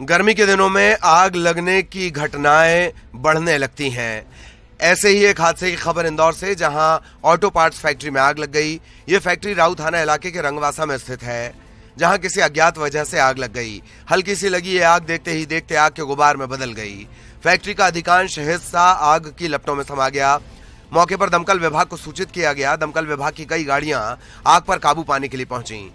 गर्मी के दिनों में आग लगने की घटनाएं बढ़ने लगती हैं। ऐसे ही एक हादसे की खबर इंदौर से, जहां ऑटो पार्ट्स फैक्ट्री में आग लग गई। ये फैक्ट्री राऊ थाना इलाके के रंगवासा में स्थित है, जहां किसी अज्ञात वजह से आग लग गई। हल्की सी लगी ये आग देखते ही देखते आग के गुबार में बदल गई। फैक्ट्री का अधिकांश हिस्सा आग की लपटों में समा गया। मौके पर दमकल विभाग को सूचित किया गया। दमकल विभाग की कई गाड़ियां आग पर काबू पाने के लिए पहुंची।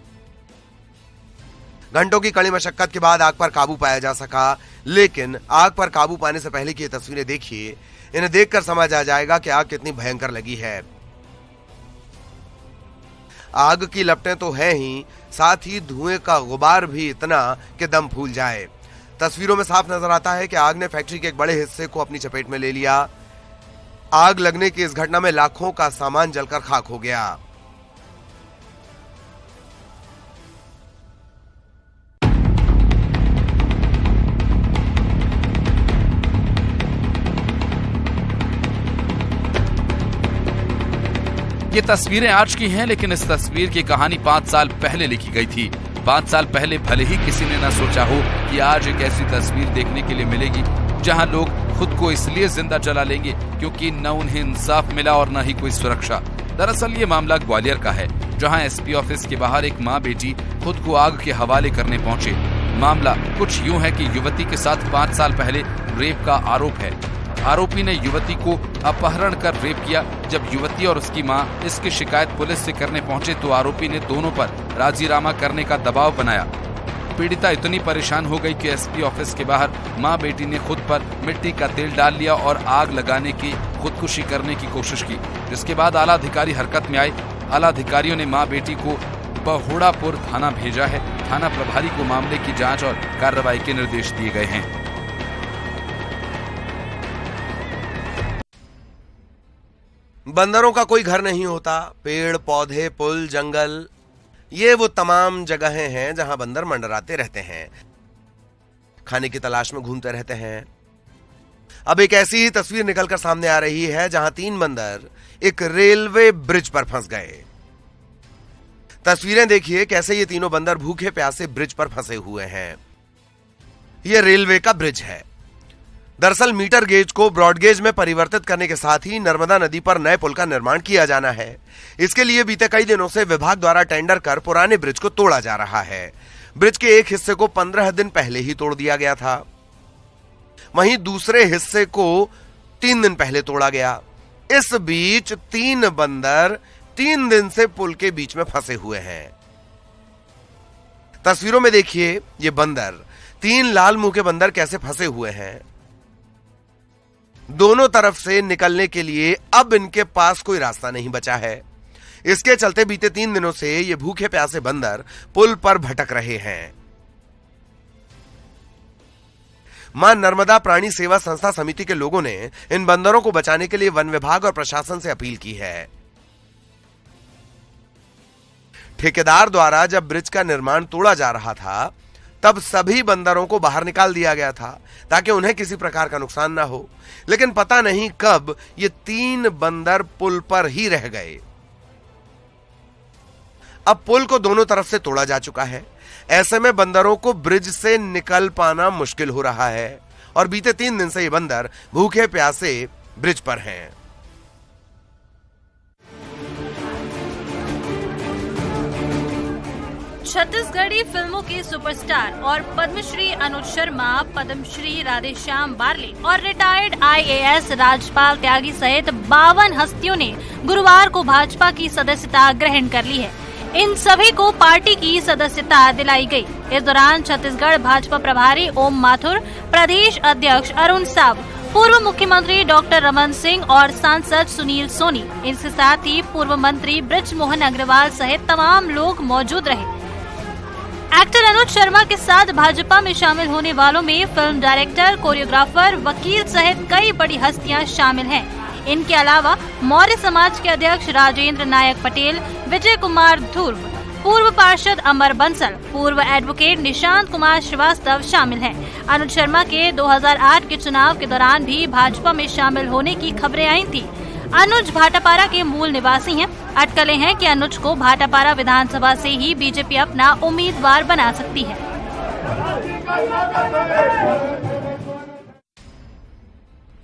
घंटों की कड़ी मशक्कत के बाद आग पर काबू पाया जा सका, लेकिन आग पर काबू पाने से पहले की ये तस्वीरें देखिए। इन्हें देखकर समझ आ जाएगा कि आग कितनी भयंकर लगी है। आग की लपटें तो है ही, साथ ही धुएं का गुबार भी इतना कि दम फूल जाए। तस्वीरों में साफ नजर आता है कि आग ने फैक्ट्री के एक बड़े हिस्से को अपनी चपेट में ले लिया। आग लगने की इस घटना में लाखों का सामान जलकर खाक हो गया। ये तस्वीरें आज की हैं, लेकिन इस तस्वीर की कहानी 5 साल पहले लिखी गई थी। 5 साल पहले भले ही किसी ने न सोचा हो कि आज एक ऐसी तस्वीर देखने के लिए मिलेगी जहां लोग खुद को इसलिए जिंदा जला लेंगे क्योंकि न उन्हें इंसाफ मिला और न ही कोई सुरक्षा। दरअसल ये मामला ग्वालियर का है, जहां एसपी ऑफिस के बाहर एक मां बेटी खुद को आग के हवाले करने पहुंचे। मामला कुछ यूं है कि युवती के साथ 5 साल पहले रेप का आरोप है। आरोपी ने युवती को अपहरण कर रेप किया। जब युवती और उसकी मां इसकी शिकायत पुलिस से करने पहुंचे तो आरोपी ने दोनों पर राजीनामा करने का दबाव बनाया। पीड़िता इतनी परेशान हो गई कि एसपी ऑफिस के बाहर मां बेटी ने खुद पर मिट्टी का तेल डाल लिया और आग लगाने की खुदकुशी करने की कोशिश की, जिसके बाद आला अधिकारी हरकत में आए। आला अधिकारियों ने मां बेटी को बहुड़ापुर थाना भेजा है। थाना प्रभारी को मामले की जांच और कार्रवाई के निर्देश दिए गए हैं। बंदरों का कोई घर नहीं होता। पेड़ पौधे, पुल, जंगल, ये वो तमाम जगहें हैं जहां बंदर मंडराते रहते हैं, खाने की तलाश में घूमते रहते हैं। अब एक ऐसी ही तस्वीर निकलकर सामने आ रही है जहां 3 बंदर एक रेलवे ब्रिज पर फंस गए। तस्वीरें देखिए कैसे ये तीनों बंदर भूखे प्यासे ब्रिज पर फंसे हुए हैं। यह रेलवे का ब्रिज है। दरअसल मीटर गेज को ब्रॉडगेज में परिवर्तित करने के साथ ही नर्मदा नदी पर नए पुल का निर्माण किया जाना है। इसके लिए बीते कई दिनों से विभाग द्वारा टेंडर कर पुराने ब्रिज को तोड़ा जा रहा है। ब्रिज के एक हिस्से को 15 दिन पहले ही तोड़ दिया गया था, वहीं दूसरे हिस्से को 3 दिन पहले तोड़ा गया। इस बीच 3 बंदर 3 दिन से पुल के बीच में फंसे हुए हैं। तस्वीरों में देखिए ये बंदर, 3 लाल मुंह के बंदर कैसे फंसे हुए हैं। दोनों तरफ से निकलने के लिए अब इनके पास कोई रास्ता नहीं बचा है। इसके चलते बीते 3 दिनों से ये भूखे प्यासे बंदर पुल पर भटक रहे हैं। मां नर्मदा प्राणी सेवा संस्था समिति के लोगों ने इन बंदरों को बचाने के लिए वन विभाग और प्रशासन से अपील की है। ठेकेदार द्वारा जब ब्रिज का निर्माण तोड़ा जा रहा था, तब सभी बंदरों को बाहर निकाल दिया गया था ताकि उन्हें किसी प्रकार का नुकसान ना हो, लेकिन पता नहीं कब ये 3 बंदर पुल पर ही रह गए। अब पुल को दोनों तरफ से तोड़ा जा चुका है। ऐसे में बंदरों को ब्रिज से निकल पाना मुश्किल हो रहा है और बीते 3 दिन से ये बंदर भूखे प्यासे ब्रिज पर हैं। छत्तीसगढ़ी फिल्मों के सुपरस्टार और पद्मश्री अनुज शर्मा, पद्मश्री राधेश्याम बारले और रिटायर्ड IAS राजपाल त्यागी सहित 52 हस्तियों ने गुरुवार को भाजपा की सदस्यता ग्रहण कर ली है। इन सभी को पार्टी की सदस्यता दिलाई गई। इस दौरान छत्तीसगढ़ भाजपा प्रभारी ओम माथुर, प्रदेश अध्यक्ष अरुण साव, पूर्व मुख्यमंत्री डॉक्टर रमन सिंह और सांसद सुनील सोनी, इसके साथ ही पूर्व मंत्री बृजमोहन अग्रवाल सहित तमाम लोग मौजूद रहे। एक्टर अनुज शर्मा के साथ भाजपा में शामिल होने वालों में फिल्म डायरेक्टर, कोरियोग्राफर, वकील सहित कई बड़ी हस्तियां शामिल हैं। इनके अलावा मौर्य समाज के अध्यक्ष राजेंद्र नायक पटेल, विजय कुमार ध्रुव, पूर्व पार्षद अमर बंसल, पूर्व एडवोकेट निशांत कुमार श्रीवास्तव शामिल हैं। अनुज शर्मा के 2008 के चुनाव के दौरान भी भाजपा में शामिल होने की खबरें आई थी। अनुज भाटापारा के मूल निवासी हैं। अटकलें हैं कि अनुज को भाटापारा विधानसभा से ही बीजेपी अपना उम्मीदवार बना सकती है।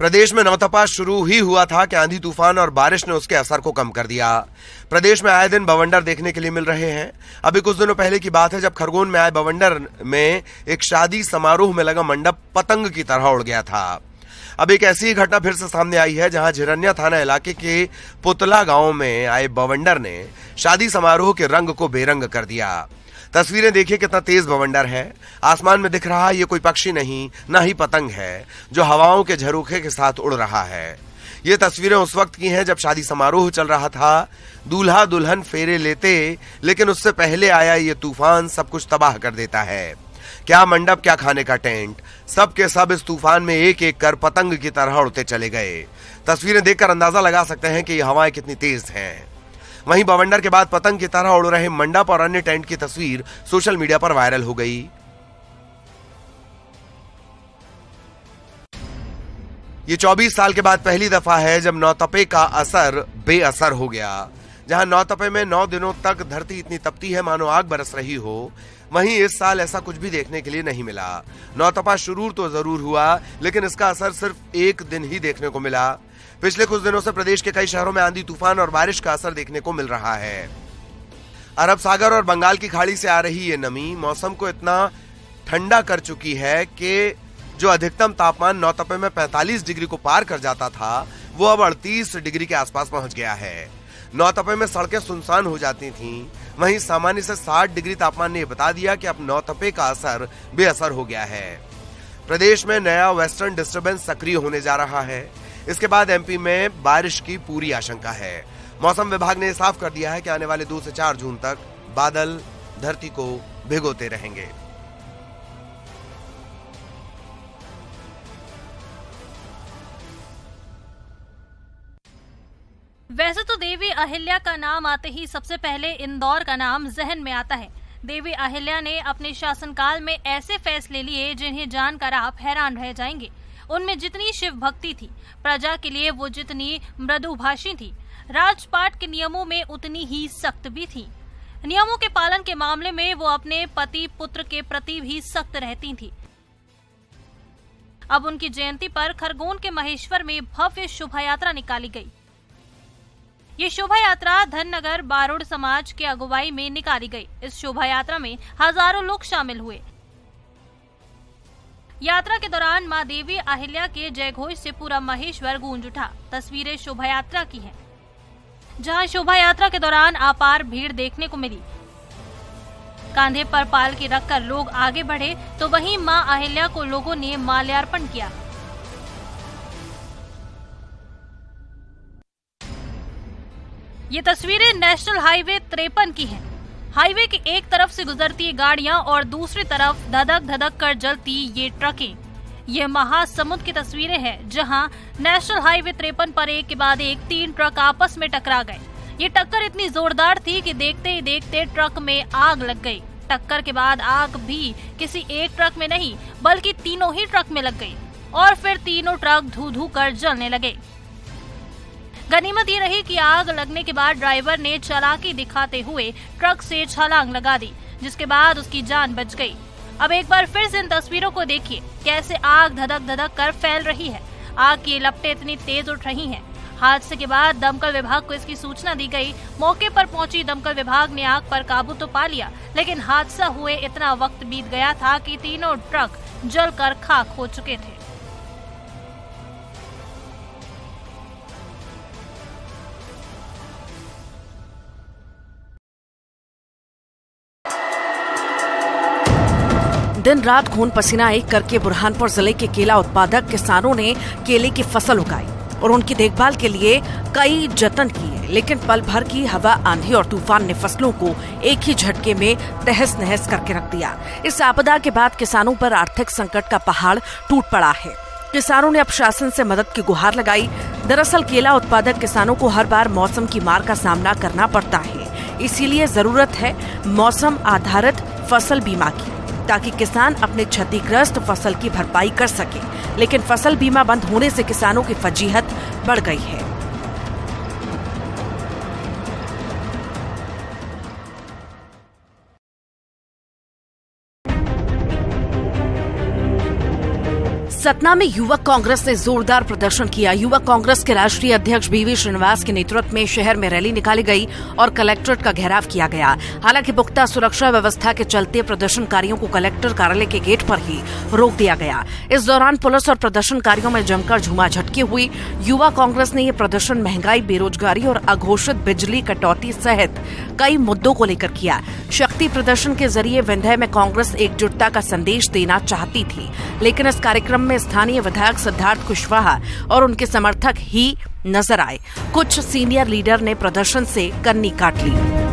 प्रदेश में नौतपा शुरू ही हुआ था कि आंधी तूफान और बारिश ने उसके असर को कम कर दिया। प्रदेश में आए दिन बवंडर देखने के लिए मिल रहे हैं। अभी कुछ दिनों पहले की बात है जब खरगोन में आए बवंडर में एक शादी समारोह में लगा मंडप पतंग की तरह उड़ गया था। अब एक ऐसी घटना फिर से सामने आई है जहां झिरनिया थाना इलाके के पुतला गांव में आए बवंडर ने शादी समारोह के रंग को बेरंग कर दिया। तस्वीरें देखिए कितना तेज बवंडर है। आसमान में दिख रहा ये कोई पक्षी नहीं, ना ही पतंग है जो हवाओं के झरोखे के साथ उड़ रहा है। ये तस्वीरें उस वक्त की हैं जब शादी समारोह चल रहा था। दूल्हा दुल्हन फेरे लेते, लेकिन उससे पहले आया ये तूफान सब कुछ तबाह कर देता है। क्या मंडप, क्या खाने का टेंट, सब के सब इस तूफान में एक एक कर पतंग की तरह उड़ते चले गए। तस्वीरें देखकर अंदाजा लगा सकते हैं कि ये हवाएं कितनी तेज हैं। वहीं बवंडर के बाद पतंग की तरह उड़ रहे मंडप और अन्य टेंट की तस्वीर सोशल मीडिया पर वायरल हो गई। ये 24 साल के बाद पहली दफा है जब नौतपे का असर बेअसर हो गया। जहां नौतपे में 9 दिनों तक धरती इतनी तपती है मानो आग बरस रही हो, वहीं इस साल ऐसा कुछ भी देखने के लिए नहीं मिला। नौतपा शुरू तो जरूर हुआ, लेकिन इसका असर सिर्फ एक दिन ही देखने को मिला। पिछले कुछ दिनों से प्रदेश के कई शहरों में आंधी तूफान और बारिश का असर देखने को मिल रहा है। अरब सागर और बंगाल की खाड़ी से आ रही ये नमी मौसम को इतना ठंडा कर चुकी है कि जो अधिकतम तापमान नौतपे में 45 डिग्री को पार कर जाता था, वो अब 38 डिग्री के आसपास पहुंच गया है। नौतपे में सड़कें सुनसान हो जाती थीं, वहीं सामान्य से 60 डिग्री तापमान ने बता दिया कि अब नौतपे का असर बेअसर हो गया है। प्रदेश में नया वेस्टर्न डिस्टर्बेंस सक्रिय होने जा रहा है। इसके बाद एमपी में बारिश की पूरी आशंका है। मौसम विभाग ने साफ कर दिया है कि आने वाले 2 से 4 जून तक बादल धरती को भिगोते रहेंगे। वैसे तो देवी अहिल्या का नाम आते ही सबसे पहले इंदौर का नाम जहन में आता है। देवी अहिल्या ने अपने शासनकाल में ऐसे फैसले लिए जिन्हें जानकर आप हैरान रह जाएंगे। उनमें जितनी शिव भक्ति थी, प्रजा के लिए वो जितनी मृदुभाषी थी, राजपाट के नियमों में उतनी ही सख्त भी थी। नियमों के पालन के मामले में वो अपने पति पुत्र के प्रति भी सख्त रहती थी। अब उनकी जयंती पर खरगोन के महेश्वर में भव्य शोभा यात्रा निकाली गई। ये शोभा यात्रा धननगर बारोड़ समाज के अगुवाई में निकाली गई। इस शोभा यात्रा में हजारों लोग शामिल हुए। यात्रा के दौरान मां देवी अहिल्या के जयघोष से पूरा महेश्वर गूंज उठा। तस्वीरें शोभा यात्रा की हैं, जहां शोभा यात्रा के दौरान अपार भीड़ देखने को मिली। कांधे पर पालकी रखकर लोग आगे बढ़े, तो वहीं मां अहिल्या को लोगों ने माल्यार्पण किया। ये तस्वीरें नेशनल हाईवे 53 की हैं। हाईवे के एक तरफ से गुजरती गाड़ियां और दूसरी तरफ धधक धधक कर जलती ये ट्रकें। ये महासमुद्र की तस्वीरें हैं, जहां नेशनल हाईवे 53 पर एक के बाद एक 3 ट्रक आपस में टकरा गए। ये टक्कर इतनी जोरदार थी कि देखते ही देखते ट्रक में आग लग गई। टक्कर के बाद आग भी किसी एक ट्रक में नहीं, बल्कि तीनों ही ट्रक में लग गई और फिर तीनों ट्रक धू धू कर जलने लगे। गनीमत ये रही कि आग लगने के बाद ड्राइवर ने चालाकी दिखाते हुए ट्रक से छलांग लगा दी, जिसके बाद उसकी जान बच गई। अब एक बार फिर से इन तस्वीरों को देखिए, कैसे आग धधक धधक कर फैल रही है। आग की लपटें इतनी तेज उठ रही हैं। हादसे के बाद दमकल विभाग को इसकी सूचना दी गई। मौके पर पहुंची दमकल विभाग ने आग पर काबू तो पा लिया, लेकिन हादसा हुए इतना वक्त बीत गया था कि तीनों ट्रक जलकर खाक हो चुके थे। दिन रात खून पसीना एक करके बुरहानपुर जिले के केला उत्पादक किसानों ने केले की फसल उगाई और उनकी देखभाल के लिए कई जतन किए, लेकिन पल भर की हवा, आंधी और तूफान ने फसलों को एक ही झटके में तहस नहस करके रख दिया। इस आपदा के बाद किसानों पर आर्थिक संकट का पहाड़ टूट पड़ा है। किसानों ने अब शासन से मदद की गुहार लगाई। दरअसल केला उत्पादक किसानों को हर बार मौसम की मार का सामना करना पड़ता है, इसीलिए जरूरत है मौसम आधारित फसल बीमा की, ताकि किसान अपने क्षतिग्रस्त फसल की भरपाई कर सके। लेकिन फसल बीमा बंद होने से किसानों की फजीहत बढ़ गई है। सतना में युवक कांग्रेस ने जोरदार प्रदर्शन किया। युवक कांग्रेस के राष्ट्रीय अध्यक्ष बीवी श्रीनिवास के नेतृत्व में शहर में रैली निकाली गई और कलेक्ट्रेट का घेराव किया गया। हालांकि पुख्ता सुरक्षा व्यवस्था के चलते प्रदर्शनकारियों को कलेक्टर कार्यालय के गेट पर ही रोक दिया गया। इस दौरान पुलिस और प्रदर्शनकारियों में जमकर झूमाझटकी हुई। युवा कांग्रेस ने ये प्रदर्शन महंगाई, बेरोजगारी और अघोषित बिजली कटौती सहित कई मुद्दों को लेकर किया। शक्ति प्रदर्शन के जरिए विंध्य में कांग्रेस एकजुटता का संदेश देना चाहती थी, लेकिन इस कार्यक्रम में स्थानीय विधायक सिद्धार्थ कुशवाहा और उनके समर्थक ही नजर आए। कुछ सीनियर लीडर ने प्रदर्शन से कन्नी काट ली।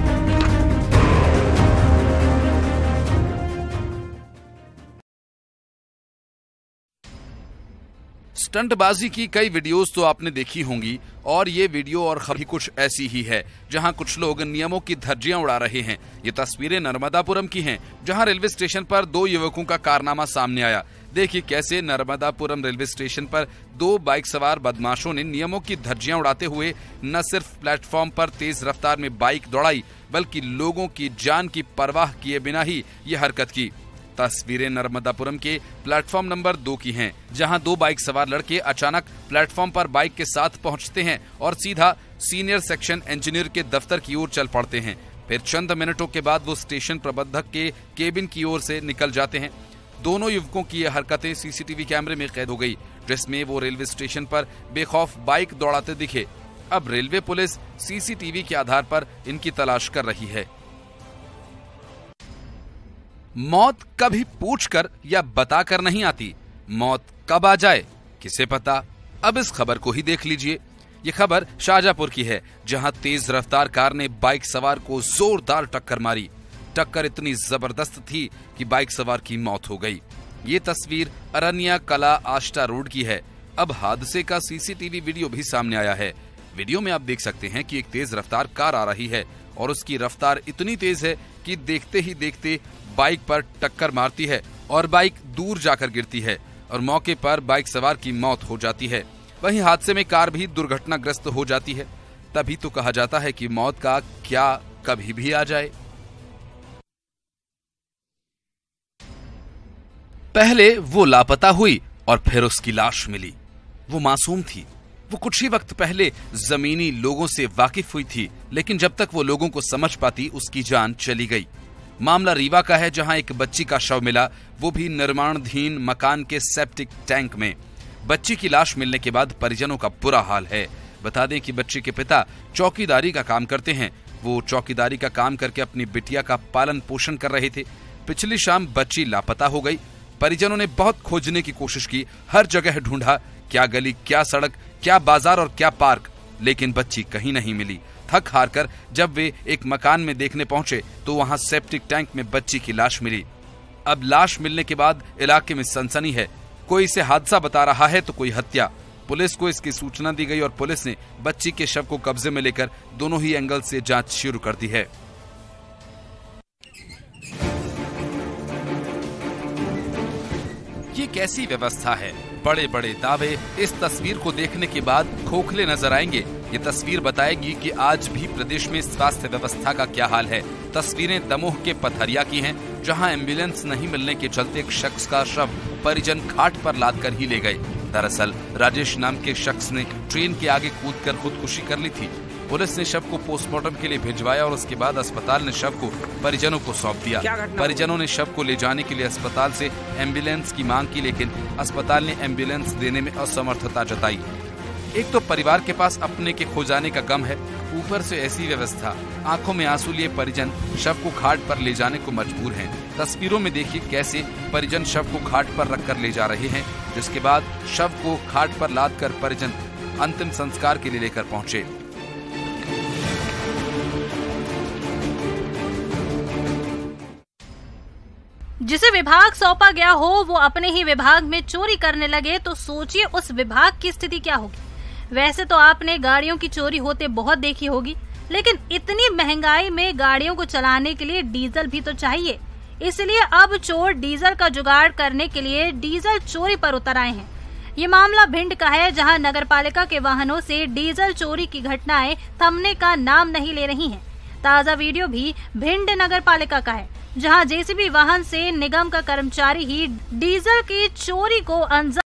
स्टंटबाजी की कई वीडियोस तो आपने देखी होंगी और ये वीडियो और खबर कुछ ऐसी ही है जहां कुछ लोग नियमों की धज्जियां उड़ा रहे हैं। ये तस्वीरें नर्मदापुरम की हैं, जहां रेलवे स्टेशन पर 2 युवकों का कारनामा सामने आया। देखिए कैसे नर्मदापुरम रेलवे स्टेशन पर 2 बाइक सवार बदमाशों ने नियमों की धज्जियां उड़ाते हुए न सिर्फ प्लेटफॉर्म पर तेज रफ्तार में बाइक दौड़ाई, बल्कि लोगों की जान की परवाह किए बिना ही ये हरकत की। तस्वीरें नर्मदापुरम के प्लेटफॉर्म नंबर 2 की हैं, जहां 2 बाइक सवार लड़के अचानक प्लेटफॉर्म पर बाइक के साथ पहुंचते हैं और सीधा सीनियर सेक्शन इंजीनियर के दफ्तर की ओर चल पड़ते हैं। फिर चंद मिनटों के बाद वो स्टेशन प्रबंधक के केबिन की ओर से निकल जाते हैं। दोनों युवकों की ये हरकतें सीसीटीवी कैमरे में कैद हो गई, जिसमें वो रेलवे स्टेशन पर बेखौफ बाइक दौड़ाते दिखे। अब रेलवे पुलिस सीसीटीवी के आधार पर इनकी तलाश कर रही है। मौत कभी पूछकर या बताकर नहीं आती, मौत कब आ जाए किसे पता। अब इस खबर को ही देख लीजिए। ये खबर शाहजहांपुर की है, जहां तेज रफ्तार कार ने बाइक सवार को जोरदार टक्कर मारी। टक्कर इतनी जबरदस्त थी कि बाइक सवार की मौत हो गई। ये तस्वीर अरनिया कला आष्टा रोड की है। अब हादसे का सीसीटीवी वीडियो भी सामने आया है। वीडियो में आप देख सकते हैं कि एक तेज रफ्तार कार आ रही है और उसकी रफ्तार इतनी तेज है कि देखते ही देखते बाइक पर टक्कर मारती है और बाइक दूर जाकर गिरती है और मौके पर बाइक सवार की मौत हो जाती है। वहीं हादसे में कार भी दुर्घटनाग्रस्त हो जाती है। तभी तो कहा जाता है कि मौत का क्या कभी भी आ जाए। पहले वो लापता हुई और फिर उसकी लाश मिली। वो मासूम थी। वो कुछ ही वक्त पहले जमीनी लोगों से वाकिफ हुई थी, लेकिन जब तक वो लोगों को समझ पाती उसकी जान चली गई। मामला रीवा का है, जहां एक बच्ची का शव मिला, वो भी निर्माणाधीन मकान के सेप्टिक टैंक में। बच्ची की लाश मिलने के बाद परिजनों का बुरा हाल है। बता दें कि बच्ची के पिता चौकीदारी का काम करते हैं। वो चौकीदारी का काम करके अपनी बिटिया का पालन पोषण कर रहे थे। पिछली शाम बच्ची लापता हो गई। परिजनों ने बहुत खोजने की कोशिश की, हर जगह ढूंढा, क्या गली, क्या सड़क, क्या बाजार और क्या पार्क, लेकिन बच्ची कहीं नहीं मिली। थक हार कर जब वे एक मकान में देखने पहुंचे तो वहां सेप्टिक टैंक में बच्ची की लाश मिली। अब लाश मिलने के बाद इलाके में सनसनी है। कोई इसे हादसा बता रहा है तो कोई हत्या। पुलिस को इसकी सूचना दी गई और पुलिस ने बच्ची के शव को कब्जे में लेकर दोनों ही एंगल से जांच शुरू कर दी है। ये कैसी व्यवस्था है? बड़े बड़े दावे इस तस्वीर को देखने के बाद खोखले नजर आएंगे। ये तस्वीर बताएगी कि आज भी प्रदेश में स्वास्थ्य व्यवस्था का क्या हाल है। तस्वीरें दमोह के पथरिया की हैं, जहां एम्बुलेंस नहीं मिलने के चलते एक शख्स का शव परिजन खाट पर लाद कर ही ले गए। दरअसल राजेश नाम के शख्स ने ट्रेन के आगे कूदकर खुदकुशी कर ली थी। पुलिस ने शव को पोस्टमार्टम के लिए भिजवाया और उसके बाद अस्पताल ने शव को परिजनों को सौंप दिया। परिजनों ने शव को ले जाने के लिए अस्पताल से एम्बुलेंस की मांग की, लेकिन अस्पताल ने एम्बुलेंस देने में असमर्थता जताई। एक तो परिवार के पास अपने के खो जाने का गम है, ऊपर से ऐसी व्यवस्था। आंखों में आंसू लिए परिजन शव को खाट पर ले जाने को मजबूर हैं। तस्वीरों में देखिए कैसे परिजन शव को खाट पर रखकर ले जा रहे हैं, जिसके बाद शव को खाट पर लाद कर परिजन अंतिम संस्कार के लिए लेकर पहुंचे। जिसे विभाग सौंपा गया हो वो अपने ही विभाग में चोरी करने लगे तो सोचिए उस विभाग की स्थिति क्या होगी। वैसे तो आपने गाड़ियों की चोरी होते बहुत देखी होगी, लेकिन इतनी महंगाई में गाड़ियों को चलाने के लिए डीजल भी तो चाहिए। इसलिए अब चोर डीजल का जुगाड़ करने के लिए डीजल चोरी पर उतर आए हैं। ये मामला भिंड का है, जहां नगरपालिका के वाहनों से डीजल चोरी की घटनाएं थमने का नाम नहीं ले रही हैं। ताजा वीडियो भी भिंड नगरपालिका का है, जहां जेसीबी वाहन से निगम का कर्मचारी ही डीजल की चोरी को अंजाम